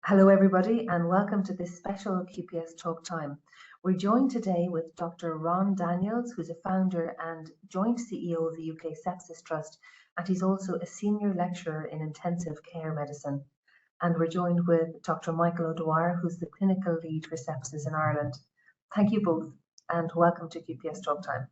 Hello, everybody, and welcome to this special QPS Talk Time. We're joined today with Dr. Ron Daniels, who's a founder and joint CEO of the UK Sepsis Trust, and he's also a senior lecturer in intensive care medicine. And we're joined with Dr. Michael O'Dwyer, who's the clinical lead for sepsis in Ireland. Thank you both, and welcome to QPS Talk Time.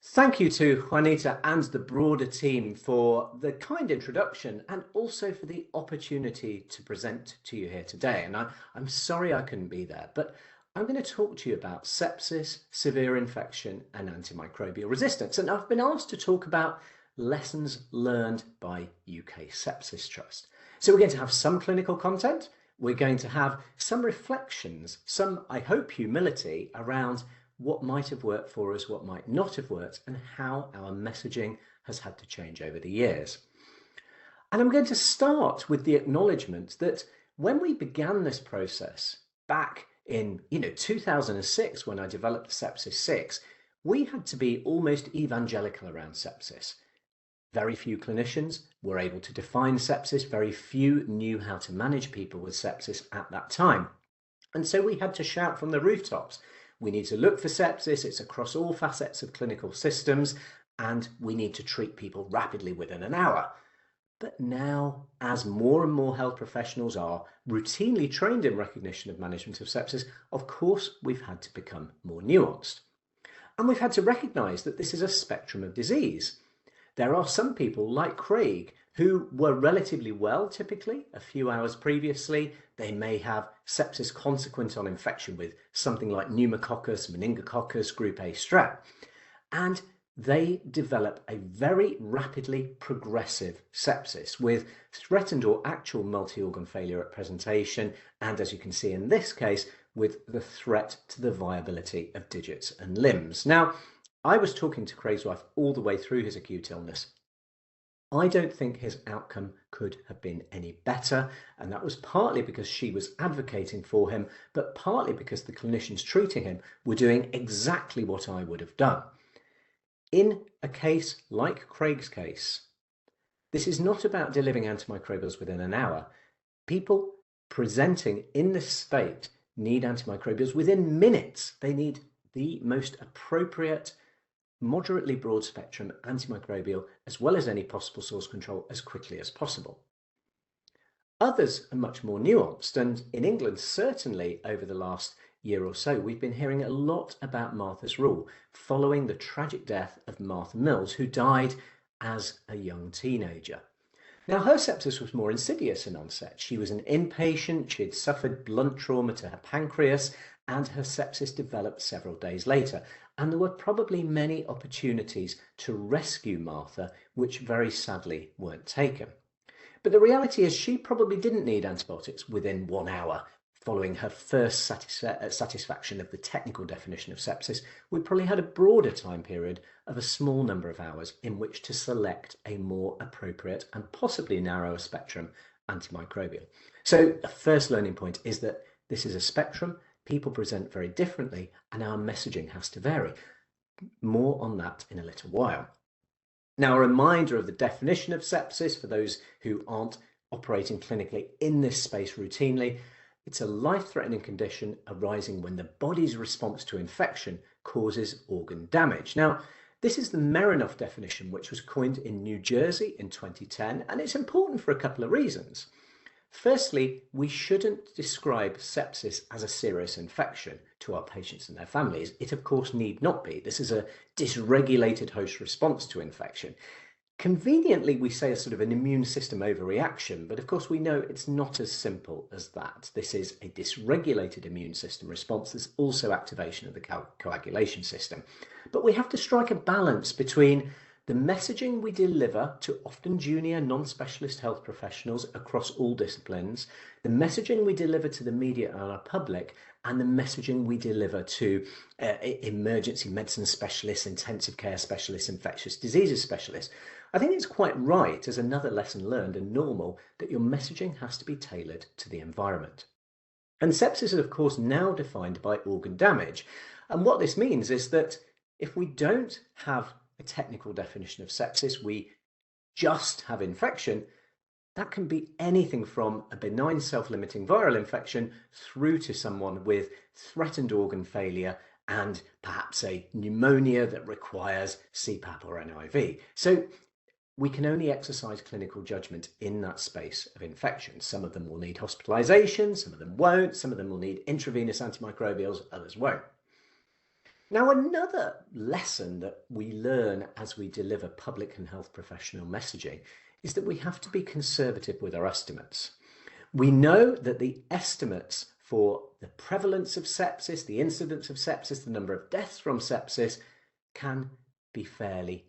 Thank you to Juanita and the broader team for the kind introduction and also for the opportunity to present to you here today. And I'm sorry I couldn't be there, but I'm going to talk to you about sepsis, severe infection, and antimicrobial resistance. And I've been asked to talk about lessons learned by UK Sepsis Trust. So we're going to have some clinical content. We're going to have some reflections, some, I hope, humility around what might have worked for us, what might not have worked, and how our messaging has had to change over the years. And I'm going to start with the acknowledgement that when we began this process back in 2006, when I developed Sepsis 6, we had to be almost evangelical around sepsis. Very few clinicians were able to define sepsis. Very few knew how to manage people with sepsis at that time. And so we had to shout from the rooftops, we need to look for sepsis, it's across all facets of clinical systems, and we need to treat people rapidly within an hour. But now, as more and more health professionals are routinely trained in recognition of management of sepsis, of course, we've had to become more nuanced. And we've had to recognise that this is a spectrum of disease. There are some people like Craig who were relatively well, typically, a few hours previously. They may have sepsis consequent on infection with something like pneumococcus, meningococcus, group A strep. And they develop a very rapidly progressive sepsis with threatened or actual multi-organ failure at presentation. And as you can see in this case, with the threat to the viability of digits and limbs. Now, I was talking to Craig's wife all the way through his acute illness. I don't think his outcome could have been any better, and that was partly because she was advocating for him, but partly because the clinicians treating him were doing exactly what I would have done. In a case like Craig's case, this is not about delivering antimicrobials within an hour. People presenting in this state need antimicrobials within minutes. They need the most appropriate moderately broad spectrum antimicrobial as well as any possible source control as quickly as possible. Others are much more nuanced, and in England, certainly over the last year or so, we've been hearing a lot about Martha's Rule following the tragic death of Martha Mills, who died as a young teenager. Now, her sepsis was more insidious in onset. She was an inpatient, she had suffered blunt trauma to her pancreas, and her sepsis developed several days later. And there were probably many opportunities to rescue Martha, which very sadly weren't taken. But the reality is she probably didn't need antibiotics within 1 hour. Following her first satisfaction of the technical definition of sepsis, we probably had a broader time period of a small number of hours in which to select a more appropriate and possibly narrower spectrum antimicrobial. So a first learning point is that this is a spectrum. People present very differently, and our messaging has to vary. More on that in a little while. Now, a reminder of the definition of sepsis for those who aren't operating clinically in this space routinely. It's a life-threatening condition arising when the body's response to infection causes organ damage. Now, this is the Merinoff definition, which was coined in New Jersey in 2010, and it's important for a couple of reasons. Firstly, we shouldn't describe sepsis as a serious infection to our patients and their families. It, of course, need not be. This is a dysregulated host response to infection. Conveniently, we say a sort of an immune system overreaction, but of course we know it's not as simple as that. This is a dysregulated immune system response. There's also activation of the coagulation system. But we have to strike a balance between the messaging we deliver to often junior non-specialist health professionals across all disciplines, the messaging we deliver to the media and our public, and the messaging we deliver to emergency medicine specialists, intensive care specialists, infectious diseases specialists. I think it's quite right, as another lesson learned and normal, that your messaging has to be tailored to the environment. And sepsis is, of course, now defined by organ damage. And what this means is that if we don't have a technical definition of sepsis, we just have infection, That can be anything from a benign self-limiting viral infection through to someone with threatened organ failure and perhaps a pneumonia that requires CPAP or NIV. So we can only exercise clinical judgment in that space of infection. Some of them will need hospitalization, some of them won't, some of them will need intravenous antimicrobials, others won't. Now, another lesson that we learn as we deliver public and health professional messaging is that we have to be conservative with our estimates. We know that the estimates for the prevalence of sepsis, the incidence of sepsis, the number of deaths from sepsis can be fairly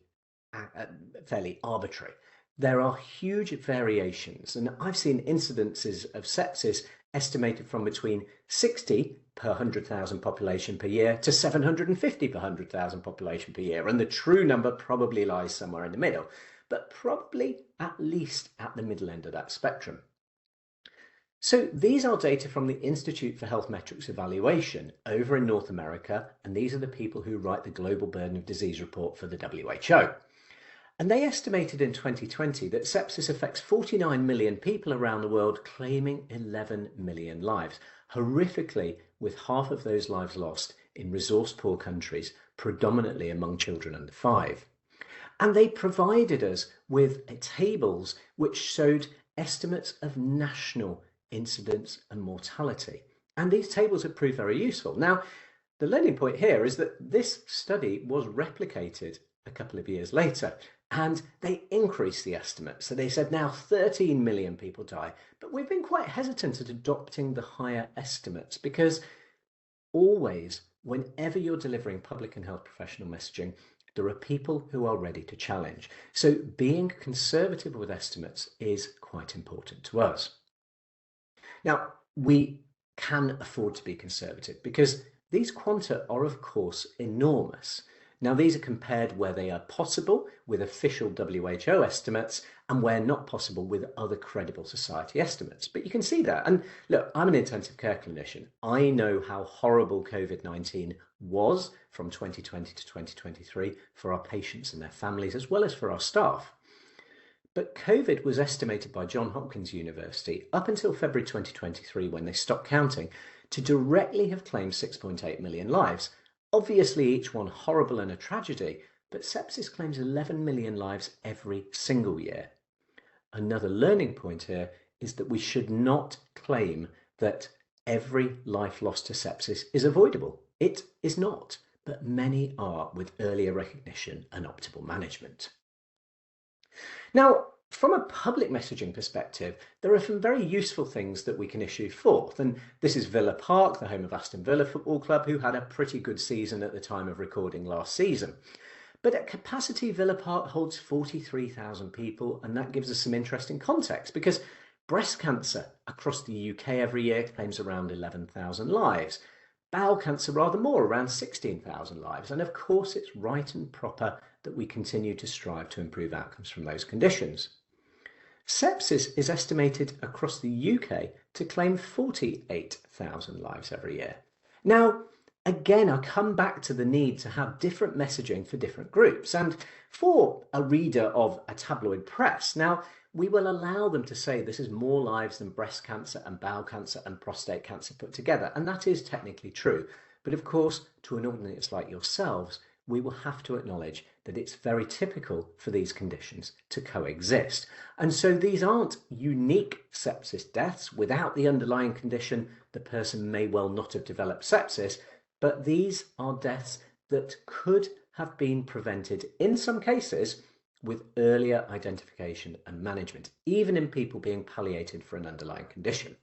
arbitrary. There are huge variations, and I've seen incidences of sepsis estimated from between 60 per 100,000 population per year to 750 per 100,000 population per year, and the true number probably lies somewhere in the middle, but probably at least at the middle end of that spectrum. So these are data from the Institute for Health Metrics Evaluation over in North America, and these are the people who write the Global Burden of Disease report for the WHO. And they estimated in 2020 that sepsis affects 49 million people around the world, claiming 11 million lives, horrifically with half of those lives lost in resource-poor countries, predominantly among children under 5. And they provided us with tables which showed estimates of national incidence and mortality. And these tables have proved very useful. Now, the learning point here is that this study was replicated a couple of years later, and they increased the estimate. So they said now 13 million people die, but we've been quite hesitant at adopting the higher estimates because always, whenever you're delivering public and health professional messaging, there are people who are ready to challenge. So being conservative with estimates is quite important to us. Now, we can afford to be conservative because these quanta are, of course, enormous. Now, these are compared where they are possible with official WHO estimates and where not possible with other credible society estimates. But you can see that. And look, I'm an intensive care clinician. I know how horrible COVID-19 was from 2020 to 2023 for our patients and their families, as well as for our staff. But COVID was estimated by Johns Hopkins University up until February 2023, when they stopped counting, to directly have claimed 6.8 million lives. Obviously, each one horrible and a tragedy, but sepsis claims 11 million lives every single year. Another learning point here is that we should not claim that every life lost to sepsis is avoidable. It is not, but many are with earlier recognition and optimal management. Now, from a public messaging perspective, there are some very useful things that we can issue forth. And this is Villa Park, the home of Aston Villa Football Club, who had a pretty good season at the time of recording last season. But at capacity, Villa Park holds 43,000 people, and that gives us some interesting context because breast cancer across the UK every year claims around 11,000 lives. Bowel cancer rather more, around 16,000 lives. And of course, it's right and proper that we continue to strive to improve outcomes from those conditions. Sepsis is estimated across the UK to claim 48,000 lives every year. Now, again, I come back to the need to have different messaging for different groups. And for a reader of a tabloid press, now, we will allow them to say this is more lives than breast cancer and bowel cancer and prostate cancer put together. And that is technically true. But of course, to an audience like yourselves, we will have to acknowledge that it's very typical for these conditions to coexist. And so these aren't unique sepsis deaths. Without the underlying condition, the person may well not have developed sepsis, but these are deaths that could have been prevented in some cases with earlier identification and management, even in people being palliated for an underlying condition.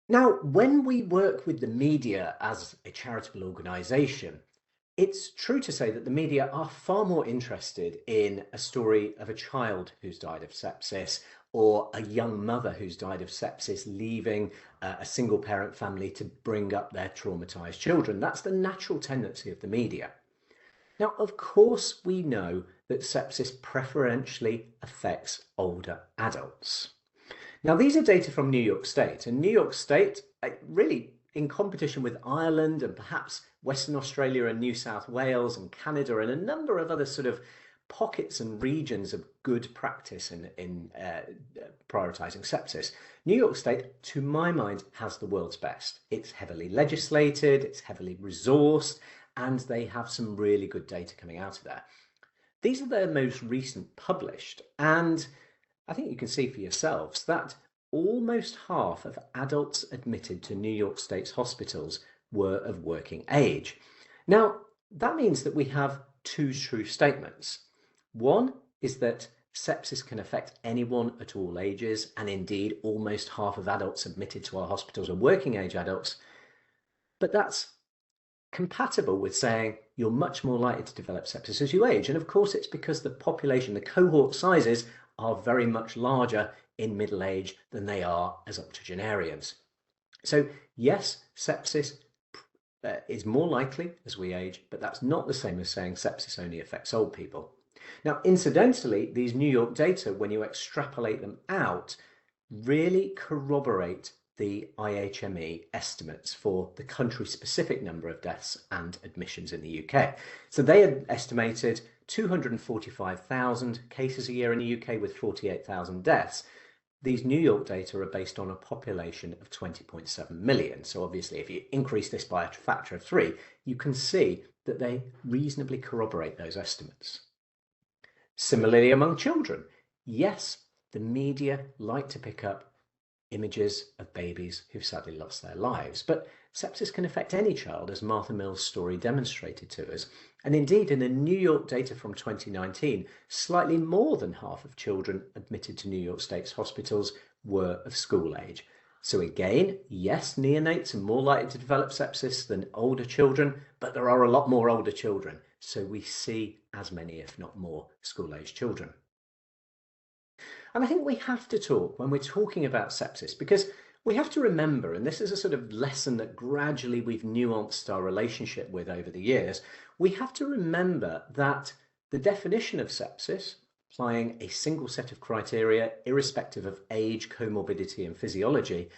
Now, when we work with the media as a charitable organisation, it's true to say that the media are far more interested in a story of a child who's died of sepsis or a young mother who's died of sepsis leaving a single parent family to bring up their traumatised children. That's the natural tendency of the media. Now, of course, we know that sepsis preferentially affects older adults. Now, these are data from New York State, and New York State, really in competition with Ireland and perhaps Western Australia and New South Wales and Canada and a number of other sort of pockets and regions of good practice in prioritising sepsis. New York State, to my mind, has the world's best. It's heavily legislated, it's heavily resourced, and they have some really good data coming out of there. These are their most recent published, and I think you can see for yourselves that almost half of adults admitted to New York State's hospitals were of working age. Now, that means that we have two true statements. One is that sepsis can affect anyone at all ages, and indeed almost half of adults admitted to our hospitals are working age adults. But that's compatible with saying you're much more likely to develop sepsis as you age. And of course, it's because the population, the cohort sizes are very much larger in middle age than they are as octogenarians. So yes, sepsis is more likely as we age, but that's not the same as saying sepsis only affects old people. Now, incidentally, these New York data, when you extrapolate them out, really corroborate the IHME estimates for the country-specific number of deaths and admissions in the UK. So they had estimated 245,000 cases a year in the UK with 48,000 deaths. These New York data are based on a population of 20.7 million. So obviously, if you increase this by a factor of 3, you can see that they reasonably corroborate those estimates. Similarly, among children, yes, the media like to pick up images of babies who've sadly lost their lives, but sepsis can affect any child, as Martha Mill's story demonstrated to us. And indeed, in the New York data from 2019, slightly more than half of children admitted to New York State's hospitals were of school age. So again, yes, neonates are more likely to develop sepsis than older children, but there are a lot more older children. So we see as many, if not more, school-age children. And I think we have to talk when we're talking about sepsis, because we have to remember, and this is a sort of lesson that gradually we've nuanced our relationship with over the years, we have to remember that the definition of sepsis, applying a single set of criteria, irrespective of age, comorbidity, and physiology,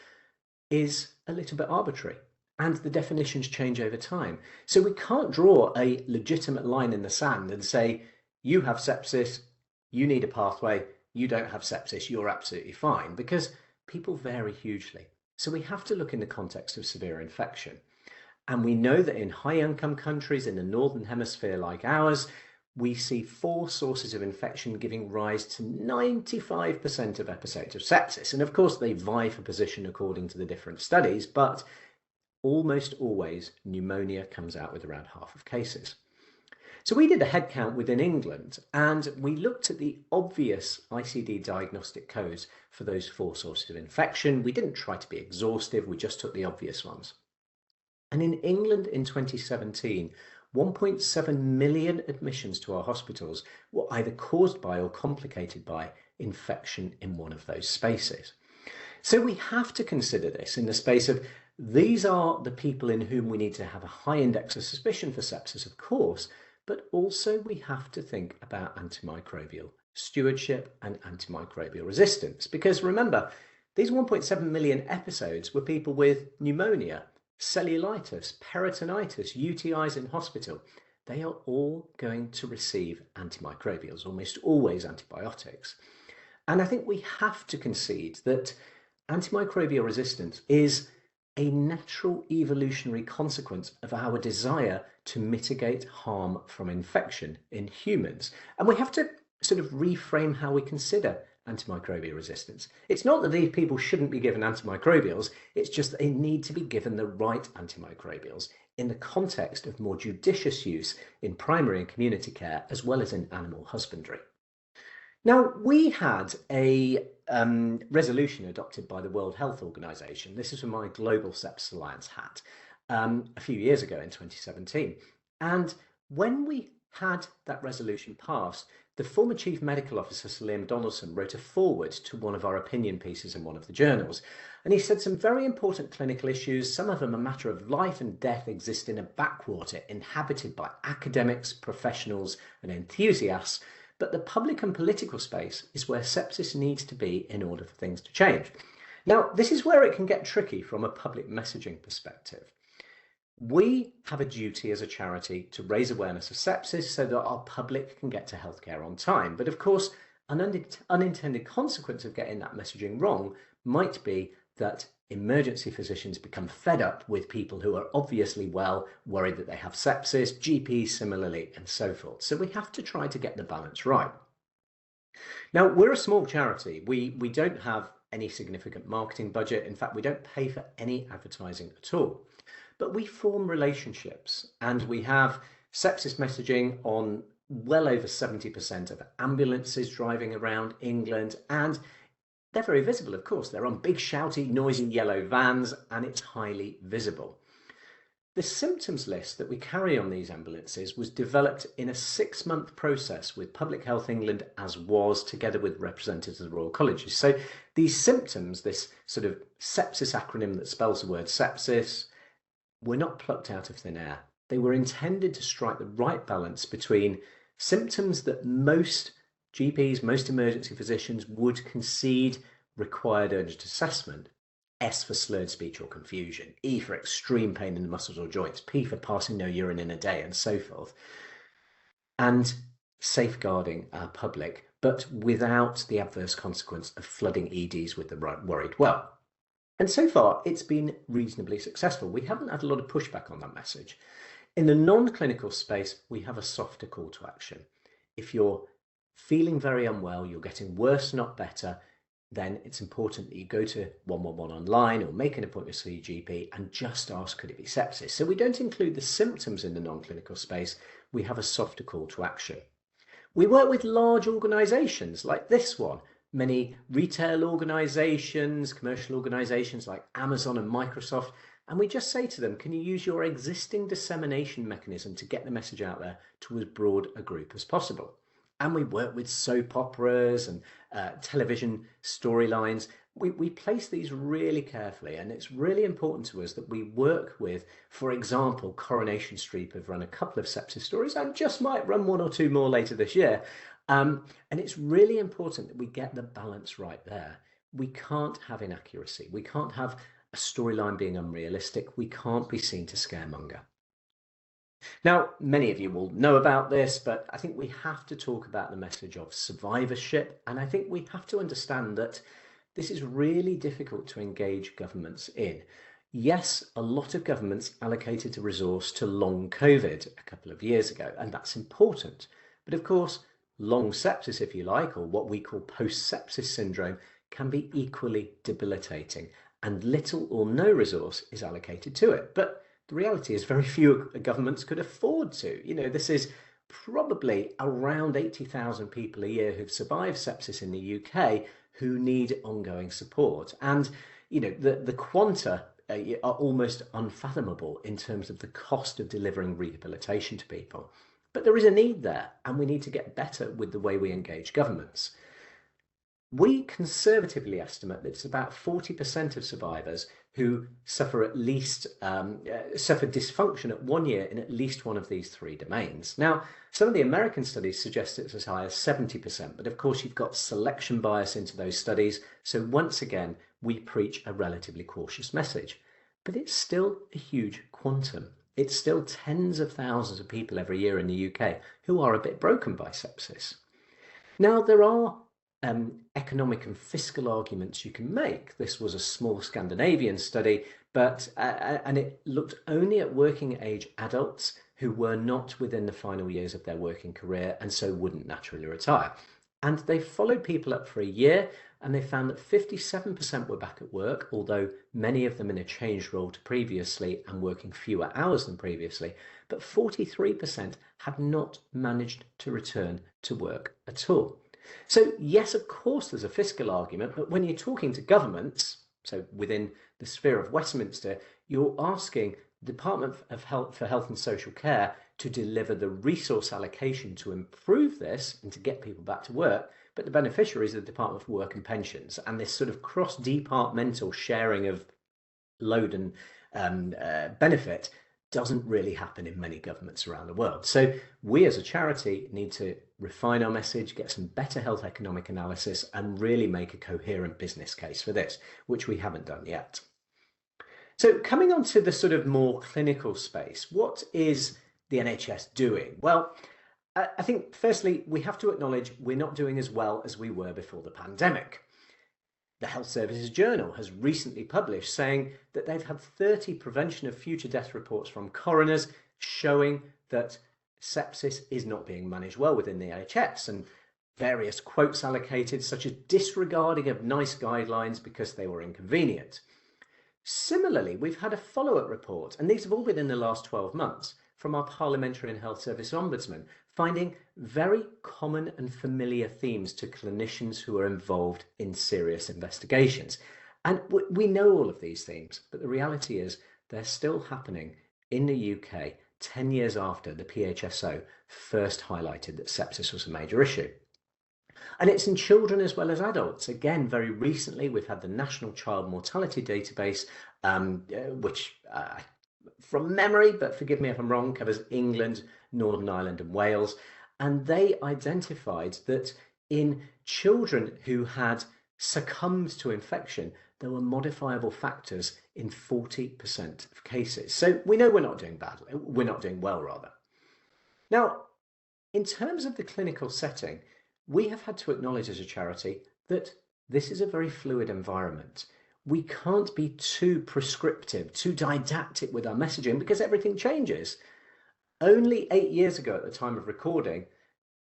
is a little bit arbitrary. And the definitions change over time. So we can't draw a legitimate line in the sand and say, you have sepsis, you need a pathway, you don't have sepsis, you're absolutely fine, because people vary hugely. So we have to look in the context of severe infection. And we know that in high-income countries in the Northern Hemisphere like ours, we see 4 sources of infection giving rise to 95% of episodes of sepsis. And of course, they vie for position according to the different studies, but almost always pneumonia comes out with around half of cases. So we did a head count within England, and we looked at the obvious ICD diagnostic codes for those 4 sources of infection. We didn't try to be exhaustive, we just took the obvious ones. And in England in 2017, 1.7 million admissions to our hospitals were either caused by or complicated by infection in one of those spaces. So we have to consider this in the space of these are the people in whom we need to have a high index of suspicion for sepsis, of course, but also we have to think about antimicrobial stewardship and antimicrobial resistance. Because remember, these 1.7 million episodes were people with pneumonia, cellulitis, peritonitis, UTIs in hospital. They are all going to receive antimicrobials, almost always antibiotics. And I think we have to concede that antimicrobial resistance is a natural evolutionary consequence of our desire to mitigate harm from infection in humans. And we have to sort of reframe how we consider antimicrobial resistance. It's not that these people shouldn't be given antimicrobials, it's just that they need to be given the right antimicrobials in the context of more judicious use in primary and community care, as well as in animal husbandry. Now, we had a resolution adopted by the World Health Organization. This is from my Global Sepsis Alliance hat a few years ago in 2017. And when we had that resolution passed, the former Chief Medical Officer, Sir Liam Donaldson, wrote a foreword to one of our opinion pieces in one of the journals. And he said some very important clinical issues, some of them a matter of life and death, exist in a backwater inhabited by academics, professionals, and enthusiasts. But the public and political space is where sepsis needs to be in order for things to change. Now, this is where it can get tricky from a public messaging perspective. We have a duty as a charity to raise awareness of sepsis so that our public can get to healthcare on time. But of course, an unintended consequence of getting that messaging wrong might be that emergency physicians become fed up with people who are obviously well, worried that they have sepsis, GPs similarly, and so forth. So we have to try to get the balance right. Now, we're a small charity. We don't have any significant marketing budget. In fact, we don't pay for any advertising at all. But we form relationships, and we have sepsis messaging on well over 70% of ambulances driving around England, and they're very visible, of course. They're on big, shouty, noisy yellow vans, and it's highly visible. The symptoms list that we carry on these ambulances was developed in a 6-month process with Public Health England, as was, together with representatives of the Royal Colleges. So these symptoms, this sort of sepsis acronym that spells the word sepsis, were not plucked out of thin air. They were intended to strike the right balance between symptoms that most GPs, most emergency physicians would concede required urgent assessment. S for slurred speech or confusion, E for extreme pain in the muscles or joints, P for passing no urine in a day, and so forth. And safeguarding our public, but without the adverse consequence of flooding EDs with the worried well. And so far, it's been reasonably successful. We haven't had a lot of pushback on that message. In the non-clinical space, we have a softer call to action. If you're feeling very unwell, you're getting worse, not better, then it's important that you go to 111 online or make an appointment with your GP and just ask, could it be sepsis? So we don't include the symptoms in the non-clinical space. We have a softer call to action. We work with large organisations like this one, many retail organisations, commercial organisations like Amazon and Microsoft, and we just say to them, can you use your existing dissemination mechanism to get the message out there to as broad a group as possible? And we work with soap operas and television storylines. We place these really carefully, and it's really important to us that we work with, for example, Coronation Street have run a couple of sepsis stories and just might run one or two more later this year. And it's really important that we get the balance right there. We can't have inaccuracy. We can't have a storyline being unrealistic. We can't be seen to scaremonger. Now, many of you will know about this, but I think we have to talk about the message of survivorship. And I think we have to understand that this is really difficult to engage governments in. Yes, a lot of governments allocated a resource to long COVID a couple of years ago, and that's important. But of course, long sepsis, if you like, or what we call post-sepsis syndrome, can be equally debilitating, and little or no resource is allocated to it. But the reality is very few governments could afford to. This is probably around 80,000 people a year who've survived sepsis in the UK who need ongoing support. And, the quanta are almost unfathomable in terms of the cost of delivering rehabilitation to people. But there is a need there, and we need to get better with the way we engage governments. We conservatively estimate that it's about 40% of survivors who suffer suffer dysfunction at 1 year in at least one of these three domains. Now, some of the American studies suggest it's as high as 70%, but of course you've got selection bias into those studies. So once again, we preach a relatively cautious message, but it's still a huge quantum. It's still tens of thousands of people every year in the UK who are a bit broken by sepsis. Now, there are economic and fiscal arguments you can make. This was a small Scandinavian study, but and it looked only at working age adults who were not within the final years of their working career and so wouldn't naturally retire. And they followed people up for a year, and they found that 57% were back at work, although many of them in a changed role to previously and working fewer hours than previously, but 43% had not managed to return to work at all. So yes, of course, there's a fiscal argument, but when you're talking to governments, so within the sphere of Westminster, you're asking the Department of Health for Health and Social Care to deliver the resource allocation to improve this and to get people back to work, but the beneficiaries are the Department for Work and Pensions, and this sort of cross-departmental sharing of load and benefit doesn't really happen in many governments around the world. So we as a charity need to refine our message, get some better health economic analysis, and really make a coherent business case for this, which we haven't done yet. So coming on to the sort of more clinical space, what is the NHS doing? Well, I think firstly, we have to acknowledge we're not doing as well as we were before the pandemic. The Health Services Journal has recently published saying that they've had 30 prevention of future death reports from coroners showing that sepsis is not being managed well within the NHS, and various quotes allocated, such as disregarding of NICE guidelines because they were inconvenient. Similarly, we've had a follow-up report, and these have all been in the last 12 months, from our Parliamentary and Health Service Ombudsman, finding very common and familiar themes to clinicians who are involved in serious investigations. And we know all of these themes, but the reality is they're still happening in the UK 10 years after the PHSO first highlighted that sepsis was a major issue. And it's in children as well as adults. Again, very recently, we've had the National Child Mortality Database, which, from memory, but forgive me if I'm wrong, covers England, Northern Ireland and Wales. And they identified that in children who had succumbed to infection, there were modifiable factors in 40% of cases. So we know we're not doing badly, we're not doing well rather. Now, in terms of the clinical setting, we have had to acknowledge as a charity that this is a very fluid environment. We can't be too prescriptive, too didactic with our messaging because everything changes. Only 8 years ago at the time of recording,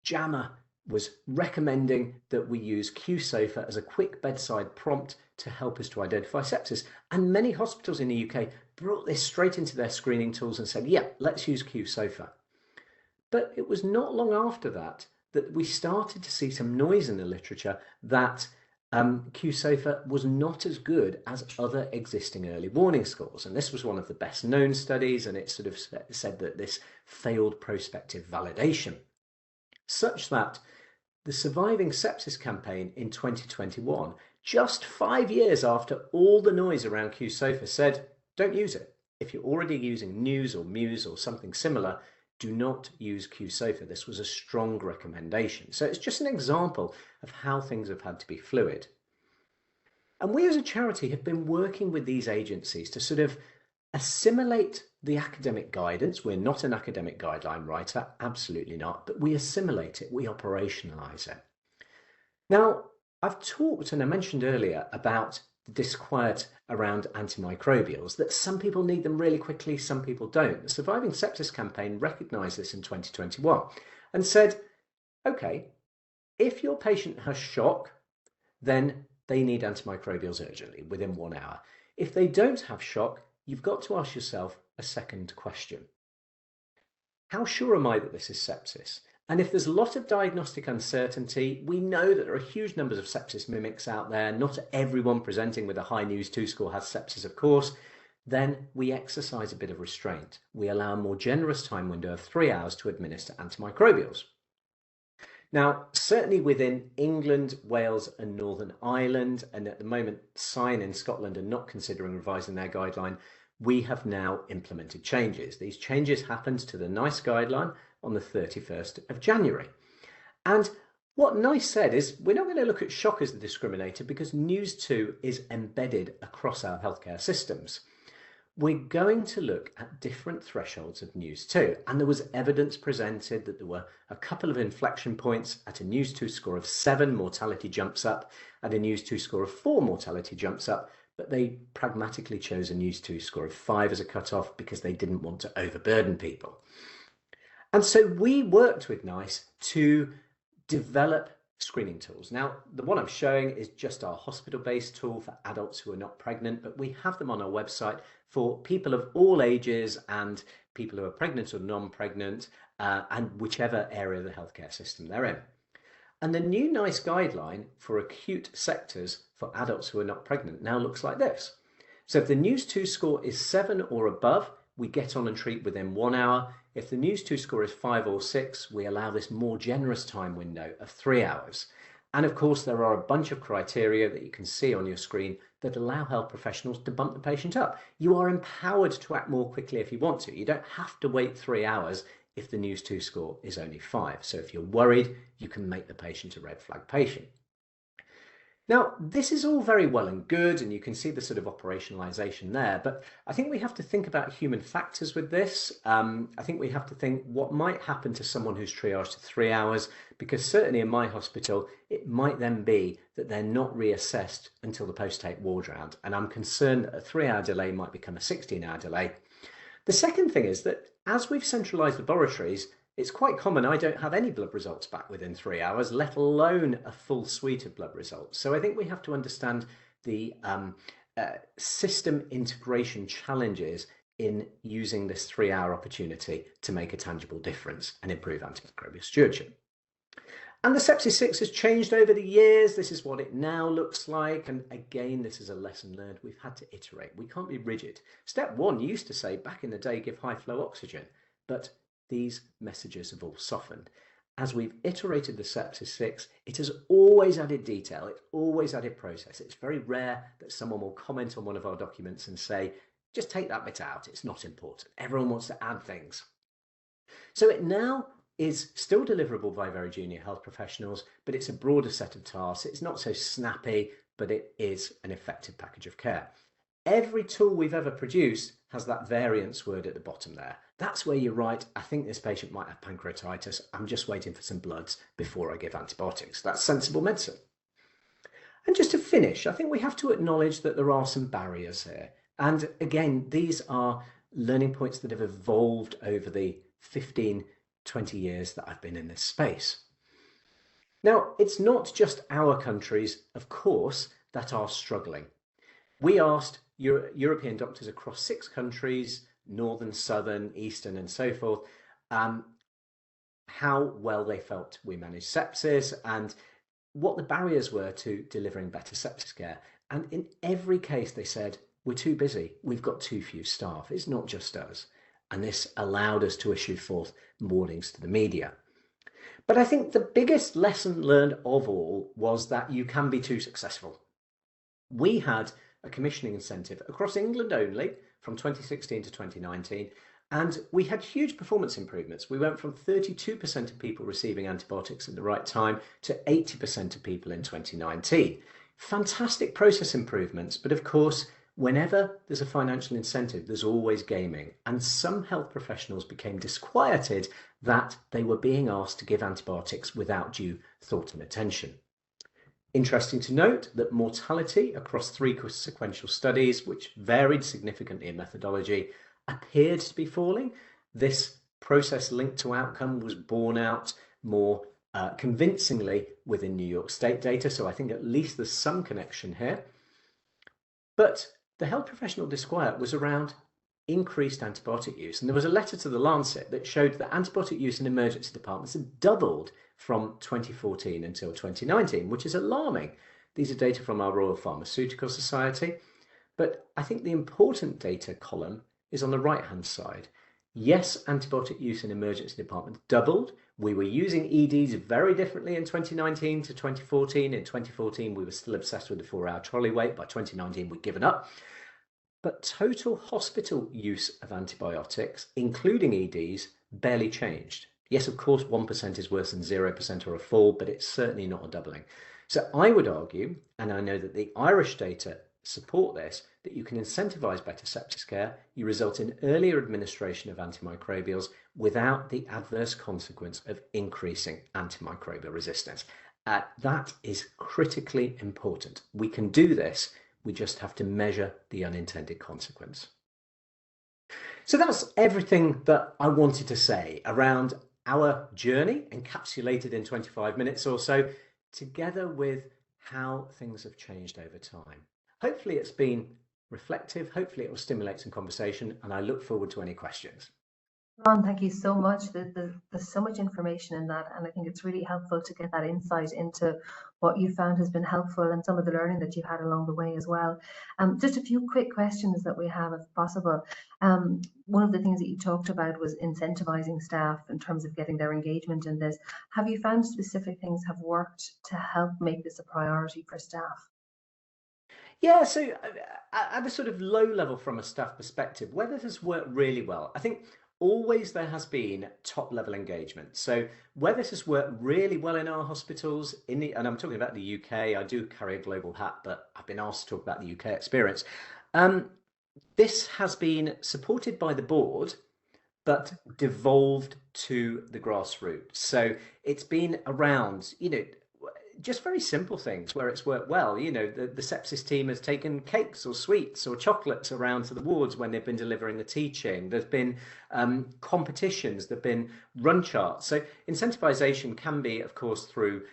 JAMA was recommending that we use QSOFA as a quick bedside prompt to help us to identify sepsis. And many hospitals in the UK brought this straight into their screening tools and said, yeah, let's use QSOFA. But it was not long after that we started to see some noise in the literature that QSOFA was not as good as other existing early warning scores. And this was one of the best known studies, and it sort of said that this failed prospective validation, such that the Surviving Sepsis campaign in 2021, just 5 years after all the noise around QSOFA, said, don't use it. If you're already using News or Muse or something similar, do not use QSOFA. This was a strong recommendation. So it's just an example of how things have had to be fluid. And we as a charity have been working with these agencies to sort of assimilate the academic guidance. We're not an academic guideline writer, absolutely not, but we assimilate it, we operationalize it. Now, I've talked, and I mentioned earlier, about the disquiet around antimicrobials, that some people need them really quickly, some people don't. The Surviving Sepsis campaign recognised this in 2021 and said, okay, if your patient has shock, then they need antimicrobials urgently within 1 hour. If they don't have shock, you've got to ask yourself a second question. How sure am I that this is sepsis? And if there's a lot of diagnostic uncertainty, we know that there are huge numbers of sepsis mimics out there. Not everyone presenting with a high News 2 score has sepsis, of course. Then we exercise a bit of restraint. We allow a more generous time window of 3 hours to administer antimicrobials. Now, certainly within England, Wales and Northern Ireland, and at the moment, SIGN in Scotland are not considering revising their guideline, we have now implemented changes. These changes happened to the NICE guideline on the 31st of January. And what NICE said is, we're not going to look at shock as the discriminator because News 2 is embedded across our healthcare systems. We're going to look at different thresholds of News 2. And there was evidence presented that there were a couple of inflection points. At a News 2 score of 7, mortality jumps up. At a News 2 score of 4, mortality jumps up. But they pragmatically chose a News 2 score of 5 as a cutoff because they didn't want to overburden people. And so we worked with NICE to develop screening tools. Now, the one I'm showing is just our hospital-based tool for adults who are not pregnant, but we have them on our website for people of all ages and people who are pregnant or non-pregnant, and whichever area of the healthcare system they're in. And the new NICE guideline for acute sectors for adults who are not pregnant now looks like this. So if the News 2 score is 7 or above, we get on and treat within 1 hour. If the News 2 score is 5 or 6, we allow this more generous time window of 3 hours. And of course, there are a bunch of criteria that you can see on your screen that allow health professionals to bump the patient up. You are empowered to act more quickly if you want to. You don't have to wait 3 hours if the News 2 score is only 5. So if you're worried, you can make the patient a red flag patient. Now, this is all very well and good, and you can see the sort of operationalization there, but I think we have to think about human factors with this. I think we have to think what might happen to someone who's triaged to 3 hours, because certainly in my hospital, it might then be that they're not reassessed until the post-take ward round, and I'm concerned that a 3 hour delay might become a 16-hour delay. The second thing is that as we've centralised laboratories, it's quite common I don't have any blood results back within 3 hours, let alone a full suite of blood results. So I think we have to understand the system integration challenges in using this 3 hour opportunity to make a tangible difference and improve antimicrobial stewardship. And the Sepsis 6 has changed over the years. This is what it now looks like. And again, this is a lesson learned. We've had to iterate. We can't be rigid. Step one used to say back in the day, give high flow oxygen. But these messages have all softened. As we've iterated the Sepsis 6, it has always added detail. It's always added process. It's very rare that someone will comment on one of our documents and say, just take that bit out. It's not important. Everyone wants to add things. So it now is still deliverable by very junior health professionals, but it's a broader set of tasks. It's not so snappy, but it is an effective package of care. Every tool we've ever produced has that variance word at the bottom there. That's where you write, I think this patient might have pancreatitis. I'm just waiting for some bloods before I give antibiotics. That's sensible medicine. And just to finish, I think we have to acknowledge that there are some barriers here. And again, these are learning points that have evolved over the 15, 20 years that I've been in this space. Now, it's not just our countries, of course, that are struggling. We asked European doctors across 6 countries, northern, southern, eastern, and so forth, how well they felt we managed sepsis and what the barriers were to delivering better sepsis care. And in every case, they said, we're too busy. We've got too few staff. It's not just us. And this allowed us to issue forth warnings to the media. But I think the biggest lesson learned of all was that you can be too successful. We had a commissioning incentive across England only from 2016 to 2019, and we had huge performance improvements. We went from 32% of people receiving antibiotics at the right time to 80% of people in 2019. Fantastic process improvements, but of course, whenever there's a financial incentive, there's always gaming. And some health professionals became disquieted that they were being asked to give antibiotics without due thought and attention. Interesting to note that mortality across 3 sequential studies, which varied significantly in methodology, appeared to be falling. This process linked to outcome was borne out more convincingly within New York State data. So I think at least there's some connection here. But the health professional disquiet was around increased antibiotic use. And there was a letter to the Lancet that showed that antibiotic use in emergency departments had doubled from 2014 until 2019, which is alarming. These are data from our Royal Pharmaceutical Society. But I think the important data column is on the right-hand side. Yes, antibiotic use in emergency departments doubled. We were using EDs very differently in 2019 to 2014. In 2014, we were still obsessed with the 4-hour trolley wait. By 2019, we'd given up. But total hospital use of antibiotics, including EDs, barely changed. Yes, of course, 1% is worse than 0% or a fall, but it's certainly not a doubling. So I would argue, and I know that the Irish data support this, that you can incentivize better sepsis care, you result in earlier administration of antimicrobials without the adverse consequence of increasing antimicrobial resistance. That is critically important. We can do this, we just have to measure the unintended consequence. So that's everything that I wanted to say around our journey, encapsulated in 25 minutes or so, together with how things have changed over time. Hopefully it's been reflective, hopefully it will stimulate some conversation, and I look forward to any questions. Ron, thank you so much. There's so much information in that, and I think it's really helpful to get that insight into what you found has been helpful and some of the learning that you've had along the way as well. Just a few quick questions that we have, if possible. One of the things that you talked about was incentivizing staff in terms of getting their engagement in this. Have you found specific things have worked to help make this a priority for staff? Yeah, so at a sort of low level from a staff perspective, where this has worked really well, I think always there has been top level engagement. So where this has worked really well in our hospitals, and I'm talking about the UK, I do carry a global hat, but I've been asked to talk about the UK experience. Um, this has been supported by the board, but devolved to the grassroots. So it's been around, just very simple things where it's worked well. The sepsis team has taken cakes or sweets or chocolates around to the wards when they've been delivering the teaching. There's been competitions, there've been run charts. So incentivization can be, of course, through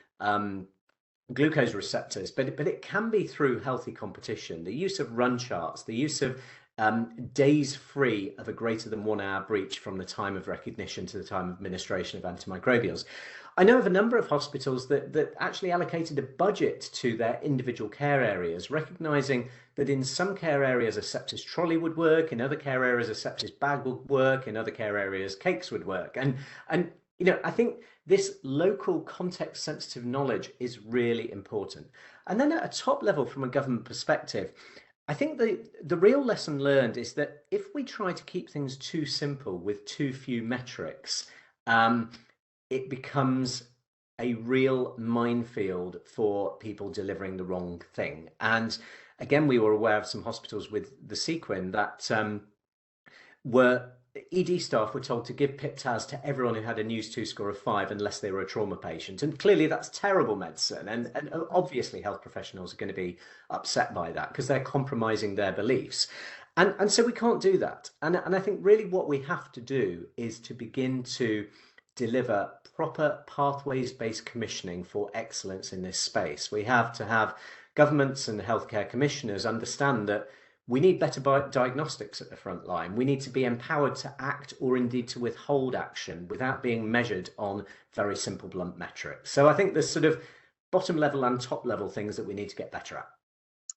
glucose receptors, but it can be through healthy competition. The use of run charts, the use of days free of a greater than 1 hour breach from the time of recognition to the time of administration of antimicrobials. I know of a number of hospitals that actually allocated a budget to their individual care areas, recognizing that in some care areas a sepsis trolley would work, in other care areas a sepsis bag would work, in other care areas cakes would work. And I think this local context sensitive knowledge is really important. And then at a top level, from a government perspective, I think the real lesson learned is that if we try to keep things too simple with too few metrics, it becomes a real minefield for people delivering the wrong thing. And again, we were aware of some hospitals with the sequin that were ED staff were told to give PIP-TAS to everyone who had a News 2 score of 5 unless they were a trauma patient. And clearly that's terrible medicine. And obviously health professionals are going to be upset by that because they're compromising their beliefs. And so we can't do that. And I think really what we have to do is to begin to deliver proper pathways-based commissioning for excellence in this space. We have to have governments and healthcare commissioners understand that we need better diagnostics at the front line. We need to be empowered to act or indeed to withhold action without being measured on very simple, blunt metrics. So I think there's sort of bottom level and top level things that we need to get better at.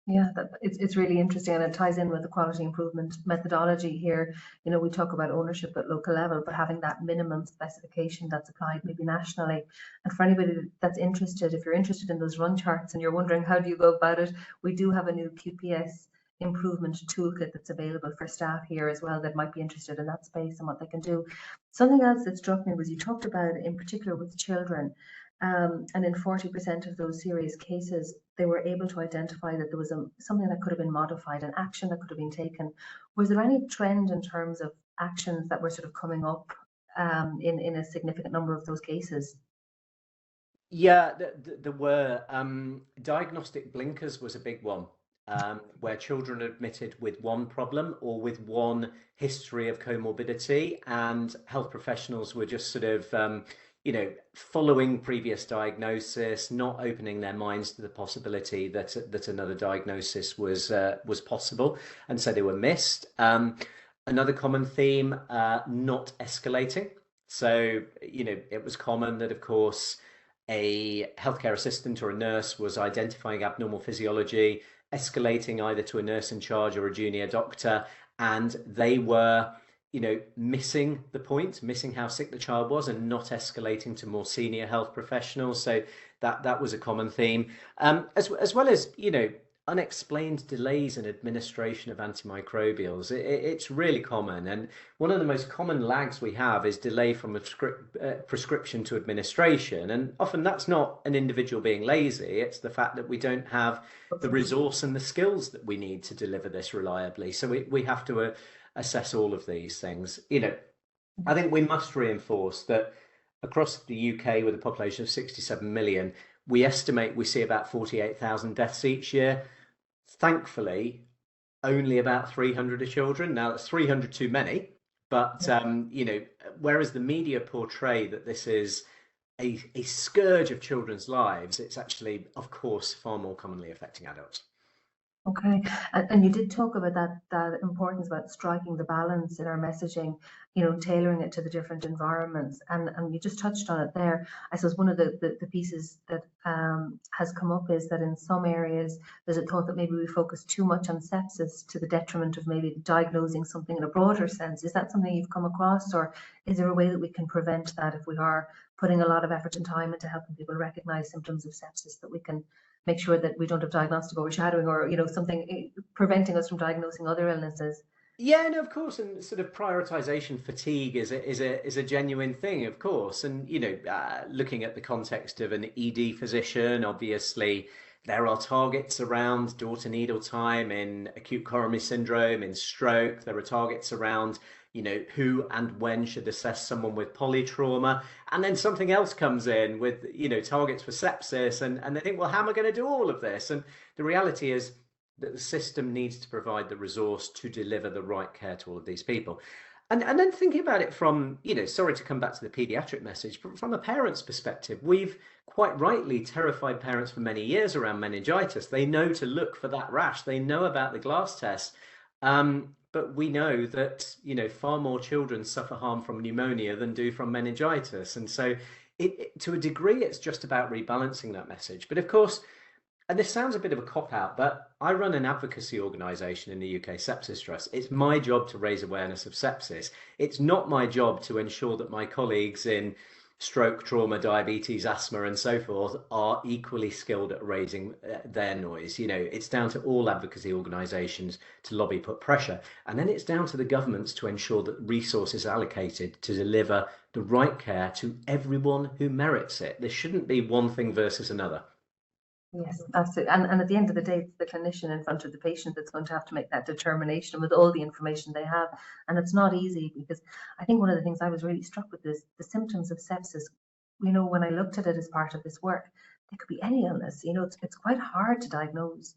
Yeah, it's really interesting, and it ties in with the quality improvement methodology here. We talk about ownership at local level, but having that minimum specification that's applied maybe nationally. And for anybody that's interested, if you're interested in those run charts and you're wondering how do you go about it, we do have a new QPS improvement toolkit that's available for staff here as well that might be interested in that space and what they can do. Something else that struck me was you talked about, in particular with children, and in 40% of those serious cases, they were able to identify that there was something that could have been modified, an action that could have been taken. Was there any trend in terms of actions that were sort of coming up in a significant number of those cases? Yeah, there were. Diagnostic blinkers was a big one, where children are admitted with one problem or with one history of comorbidity, and health professionals were just sort of, following previous diagnosis, not opening their minds to the possibility that another diagnosis was possible, and so they were missed. Another common theme, not escalating. So, it was common that, of course, a healthcare assistant or a nurse was identifying abnormal physiology, escalating either to a nurse in charge or a junior doctor, and they were, missing the point, missing how sick the child was, and not escalating to more senior health professionals. So that was a common theme, as well as unexplained delays in administration of antimicrobials. It's really common, and one of the most common lags we have is delay from a prescription to administration, and often that's not an individual being lazy, it's the fact that we don't have the resource and the skills that we need to deliver this reliably. So we have to assess all of these things. I think we must reinforce that across the UK, with a population of 67 million, we estimate we see about 48,000 deaths each year. Thankfully, only about 300 are children. Now, that's 300 too many, but whereas the media portray that this is a scourge of children's lives, it's actually, of course, far more commonly affecting adults. Okay, and you did talk about that importance about striking the balance in our messaging, tailoring it to the different environments, and you just touched on it there. I suppose one of the pieces that has come up is that in some areas there's a thought that maybe we focus too much on sepsis to the detriment of maybe diagnosing something in a broader sense. Is that something you've come across, or is there a way that we can prevent that if we are putting a lot of effort and time into helping people recognize symptoms of sepsis, that we can make sure that we don't have diagnostic overshadowing or something preventing us from diagnosing other illnesses? Yeah, no, of course, and sort of prioritization fatigue is a genuine thing, of course. And looking at the context of an ED physician, obviously there are targets around door-to needle time in acute coronary syndrome, in stroke. There are targets around, who and when should assess someone with polytrauma, and then something else comes in with, targets for sepsis, and they think, well, how am I going to do all of this? And the reality is that the system needs to provide the resource to deliver the right care to all of these people. And then thinking about it from, sorry to come back to the pediatric message, but from a parent's perspective, we've quite rightly terrified parents for many years around meningitis. They know to look for that rash. They know about the glass test. But we know that, far more children suffer harm from pneumonia than do from meningitis. And so to a degree, it's just about rebalancing that message. But of course, and this sounds a bit of a cop out, but I run an advocacy organisation in the UK, Sepsis Trust. It's my job to raise awareness of sepsis. It's not my job to ensure that my colleagues in stroke, trauma, diabetes, asthma, and so forth are equally skilled at raising their noise. It's down to all advocacy organisations to lobby, put pressure. And then it's down to the governments to ensure that resources are allocated to deliver the right care to everyone who merits it. There shouldn't be one thing versus another. Yes, absolutely. And at the end of the day, it's the clinician in front of the patient that's going to have to make that determination with all the information they have. And it's not easy because I think one of the things I was really struck with is the symptoms of sepsis. When I looked at it as part of this work, they could be any illness. It's quite hard to diagnose.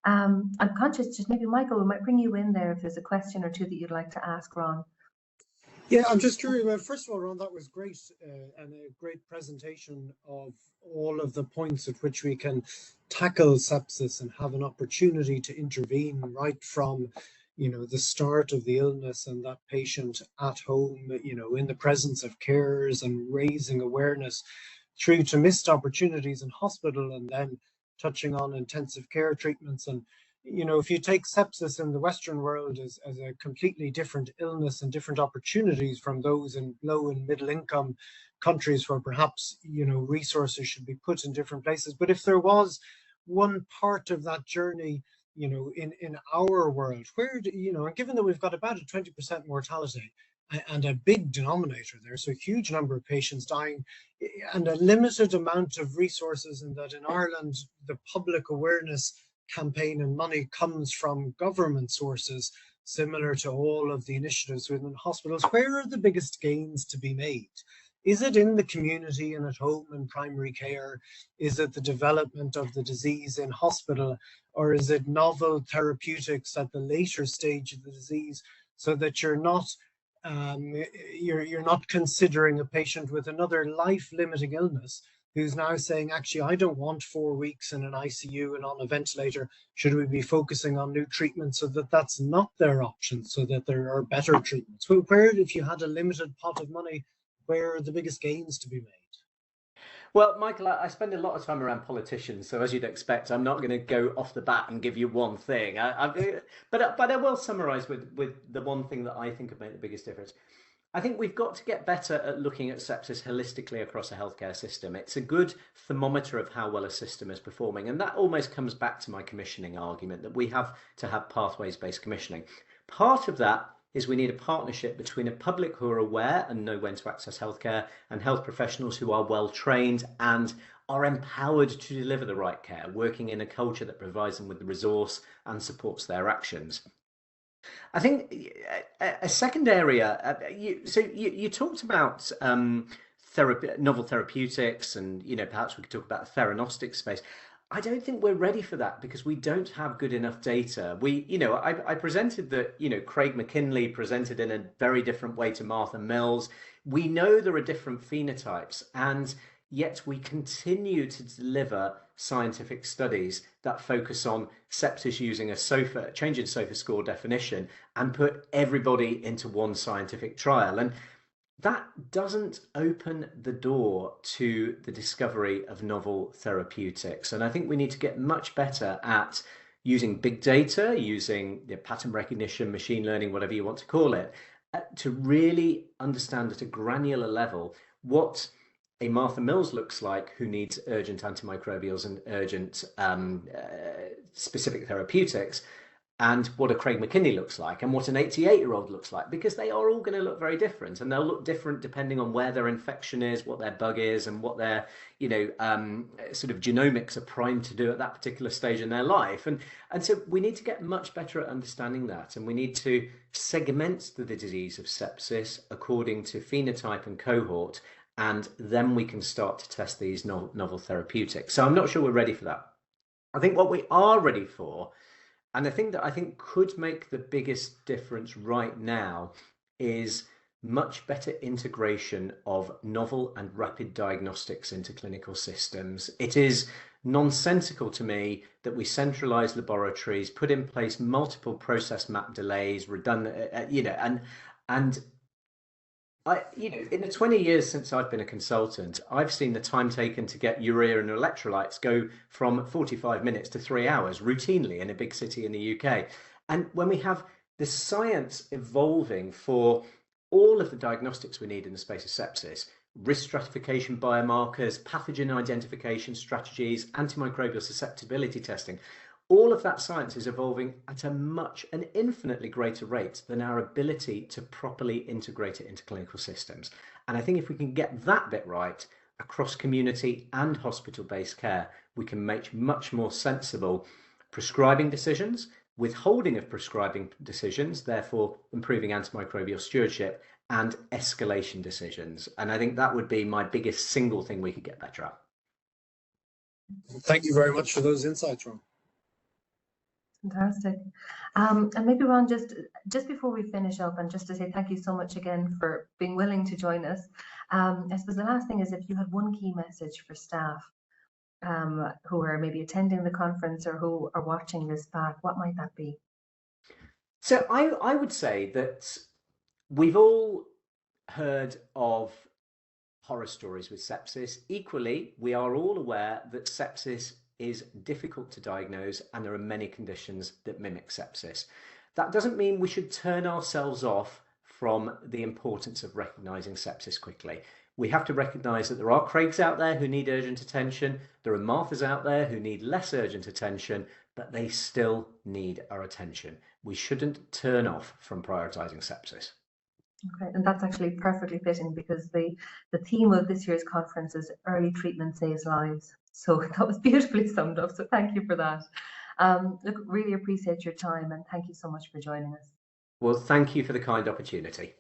I'm conscious, just maybe Michael, we might bring you in there if there's a question or two that you'd like to ask Ron. Yeah, I'm just curious. Well, first of all, Ron, that was great and a great presentation of all of the points at which we can tackle sepsis and have an opportunity to intervene right from, the start of the illness and that patient at home, in the presence of carers and raising awareness through to missed opportunities in hospital and then touching on intensive care treatments. And if you take sepsis in the Western world as a completely different illness and different opportunities from those in low and middle income countries where perhaps, resources should be put in different places. But if there was one part of that journey, in our world, where, and given that we've got about a 20% mortality and a big denominator there, so a huge number of patients dying and a limited amount of resources, and that in Ireland, the public awareness campaign and money comes from government sources, similar to all of the initiatives within hospitals. Where are the biggest gains to be made? Is it in the community and at home and primary care? Is it the development of the disease in hospital? Or is it novel therapeutics at the later stage of the disease, so that you're not considering a patient with another life-limiting illness who's now saying, actually, I don't want 4 weeks in an ICU and on a ventilator. Should we be focusing on new treatments so that that's not their option, so that there are better treatments? Where, if you had a limited pot of money, where are the biggest gains to be made? Well, Michael, I spend a lot of time around politicians, so as you'd expect, I'm not going to go off the bat and give you one thing. But I will summarise with the one thing that I think would make the biggest difference. I think we've got to get better at looking at sepsis holistically across a healthcare system. It's a good thermometer of how well a system is performing, and that almost comes back to my commissioning argument that we have to have pathways-based commissioning. Part of that is we need a partnership between a public who are aware and know when to access healthcare and health professionals who are well trained and are empowered to deliver the right care, working in a culture that provides them with the resource and supports their actions. I think a second area, you talked about novel therapeutics, and perhaps we could talk about a theranostic space. I don't think we're ready for that because we don't have good enough data. I presented that, Craig McKinley presented in a very different way to Martha Mills. We know there are different phenotypes, and yet we continue to deliver scientific studies that focus on sepsis using a change in SOFA score definition and put everybody into one scientific trial. And that doesn't open the door to the discovery of novel therapeutics. And I think we need to get much better at using big data, using pattern recognition, machine learning, whatever you want to call it, to really understand at a granular level what a Martha Mills looks like, who needs urgent antimicrobials and urgent specific therapeutics, and what a Craig McKinney looks like and what an 88-year-old looks like, because they are all going to look very different, and they'll look different depending on where their infection is, what their bug is, and what their sort of genomics are primed to do at that particular stage in their life. And so we need to get much better at understanding that, and we need to segment the disease of sepsis according to phenotype and cohort, and then we can start to test these novel therapeutics. So I'm not sure we're ready for that. I think what we are ready for, and the thing that I think could make the biggest difference right now, is much better integration of novel and rapid diagnostics into clinical systems. It is nonsensical to me that we centralize laboratories, put in place multiple process map delays, redundant, and in the 20 years since I've been a consultant, I've seen the time taken to get urea and electrolytes go from 45 minutes to 3 hours routinely in a big city in the UK. And when we have the science evolving for all of the diagnostics we need in the space of sepsis, risk stratification biomarkers, pathogen identification strategies, antimicrobial susceptibility testing, all of that science is evolving at an infinitely greater rate than our ability to properly integrate it into clinical systems. And I think if we can get that bit right across community and hospital-based care, we can make much more sensible prescribing decisions, withholding of prescribing decisions, therefore improving antimicrobial stewardship, and escalation decisions. And I think that would be my biggest single thing we could get better at. Thank you very much for those insights, Ron. Fantastic. And maybe Ron, just before we finish up, and just to say thank you so much again for being willing to join us. I suppose the last thing is, if you had one key message for staff who are maybe attending the conference or who are watching this back, what might that be? So I would say that we've all heard of horror stories with sepsis. Equally, we are all aware that sepsis is difficult to diagnose, and there are many conditions that mimic sepsis. That doesn't mean we should turn ourselves off from the importance of recognizing sepsis quickly. We have to recognize that there are Craigs out there who need urgent attention, there are Marthas out there who need less urgent attention, but they still need our attention. We shouldn't turn off from prioritizing sepsis. Okay, and that's actually perfectly fitting, because the theme of this year's conference is early treatment saves lives. So that was beautifully summed up. So thank you for that. Look, really appreciate your time, and thank you so much for joining us. Well, thank you for the kind opportunity.